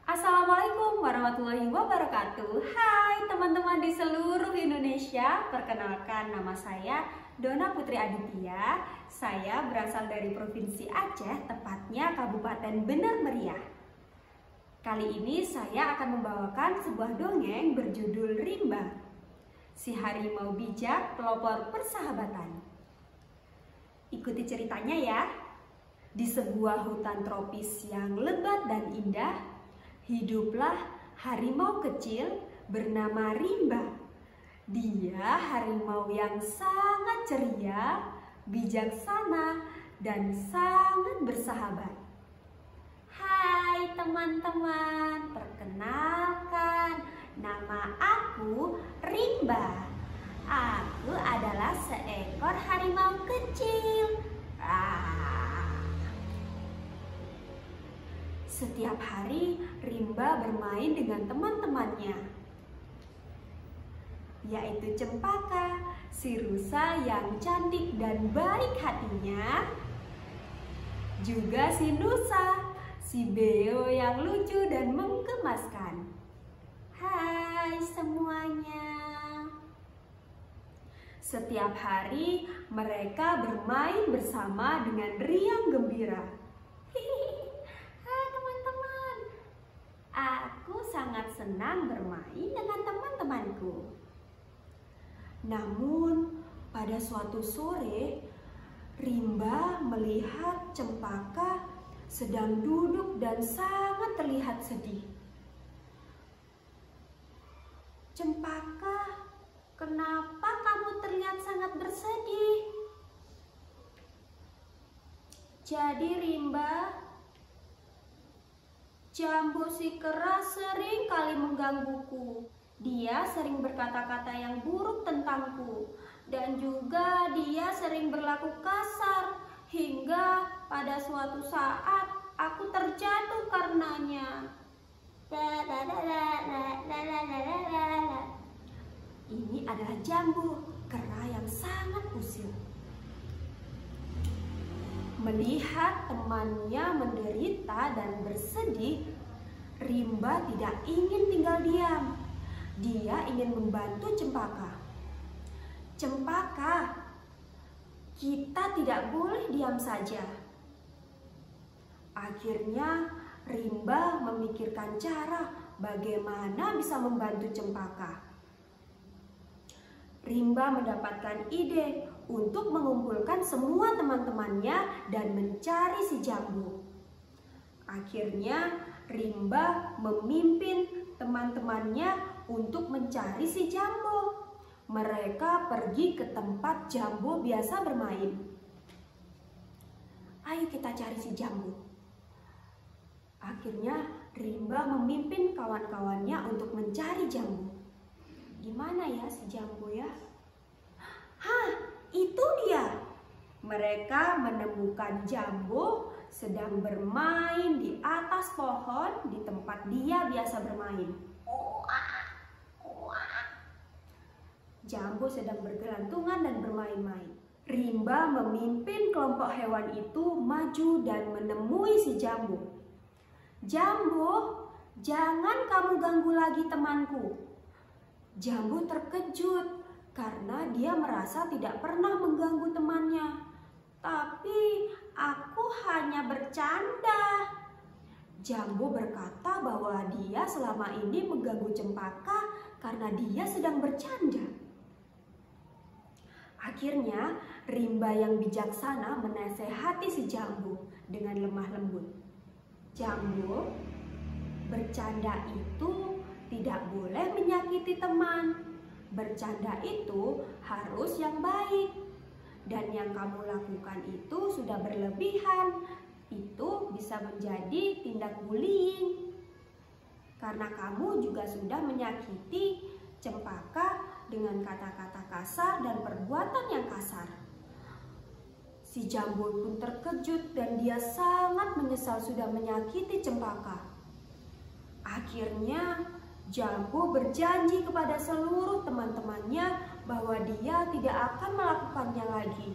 Assalamualaikum warahmatullahi wabarakatuh. Hai teman-teman di seluruh Indonesia. Perkenalkan, nama saya Dona Putri Aditya. Saya berasal dari Provinsi Aceh, tepatnya Kabupaten Bener Meriah. Kali ini saya akan membawakan sebuah dongeng berjudul Rimba, si harimau bijak pelopor persahabatan. Ikuti ceritanya ya. Di sebuah hutan tropis yang lebat dan indah, hiduplah harimau kecil bernama Rimba. Dia harimau yang sangat ceria, bijaksana, dan sangat bersahabat. Hai teman-teman, perkenalkan, nama aku Rimba. Aku adalah seekor harimau kecil. Setiap hari Rimba bermain dengan teman-temannya, yaitu Cempaka, si rusa yang cantik dan baik hatinya, juga si Nusa, si beo yang lucu dan menggemaskan. Hai semuanya. Setiap hari mereka bermain bersama dengan riang gembira. Aku sangat senang bermain dengan teman-temanku. Namun, pada suatu sore, Rimba melihat Cempaka sedang duduk dan sangat terlihat sedih. Cempaka, kenapa kamu terlihat sangat bersedih? Jadi Rimba, jambu si kera sering kali menggangguku. Dia sering berkata-kata yang buruk tentangku. Dan juga dia sering berlaku kasar. Hingga pada suatu saat aku terjatuh karenanya. Ini adalah jambu kera yang sangat usil. Melihat temannya menderita dan bersedih, Rimba tidak ingin tinggal diam. Dia ingin membantu Cempaka. Cempaka, kita tidak boleh diam saja. Akhirnya Rimba memikirkan cara bagaimana bisa membantu Cempaka. Rimba mendapatkan ide untuk mengumpulkan semua teman-temannya dan mencari si jambu. Akhirnya Rimba memimpin teman-temannya untuk mencari si jambu. Mereka pergi ke tempat jambu biasa bermain. Ayo kita cari si jambu. Akhirnya Rimba memimpin kawan-kawannya untuk mencari jambu. Gimana ya si jambu ya? Hah, itu dia. Mereka menemukan jambu sedang bermain di atas pohon di tempat dia biasa bermain. Jambu sedang bergelantungan dan bermain-main. Rimba memimpin kelompok hewan itu maju dan menemui si jambu. Jambu, jangan kamu ganggu lagi temanku. Jambu terkejut karena dia merasa tidak pernah mengganggu temannya. Tapi aku hanya bercanda. Jambu berkata bahwa dia selama ini mengganggu Cempaka karena dia sedang bercanda. Akhirnya Rimba yang bijaksana menasehati si jambu dengan lemah lembut. Jambu, bercanda itu tidak boleh menyakiti teman. Bercanda itu harus yang baik. Dan yang kamu lakukan itu sudah berlebihan. Itu bisa menjadi tindak bullying. Karena kamu juga sudah menyakiti Cempaka dengan kata-kata kasar dan perbuatan yang kasar. Si jambu pun terkejut dan dia sangat menyesal sudah menyakiti Cempaka. Akhirnya Jambu berjanji kepada seluruh teman-temannya bahwa dia tidak akan melakukannya lagi.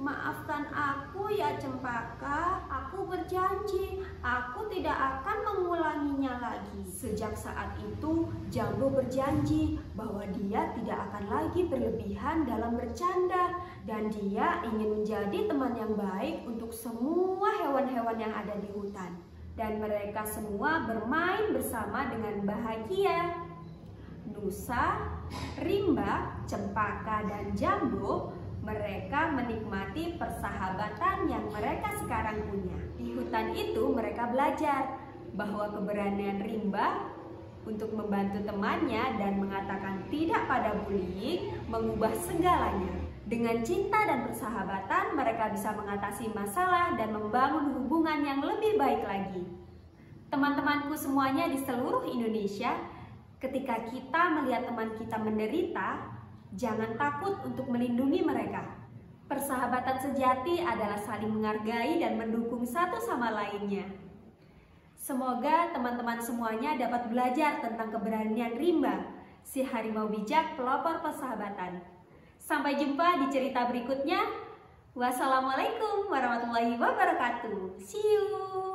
Maafkan aku ya Cempaka, aku berjanji aku tidak akan mengulanginya lagi. Sejak saat itu, Jambo berjanji bahwa dia tidak akan lagi berlebihan dalam bercanda dan dia ingin menjadi teman yang baik untuk semua hewan-hewan yang ada di hutan. Dan mereka semua bermain bersama dengan bahagia. Nusa, Rimba, Cempaka, dan Jambo, mereka menikmati persahabatan yang mereka sekarang punya. Di hutan itu mereka belajar bahwa keberanian Rimba untuk membantu temannya dan mengatakan tidak pada bullying mengubah segalanya. Dengan cinta dan persahabatan, mereka bisa mengatasi masalah dan membangun hubungan yang lebih baik lagi. Teman-temanku semuanya di seluruh Indonesia, ketika kita melihat teman kita menderita, jangan takut untuk melindungi mereka. Persahabatan sejati adalah saling menghargai dan mendukung satu sama lainnya. Semoga teman-teman semuanya dapat belajar tentang keberanian Rimba, si harimau bijak pelopor persahabatan. Sampai jumpa di cerita berikutnya. Wassalamualaikum warahmatullahi wabarakatuh. See you.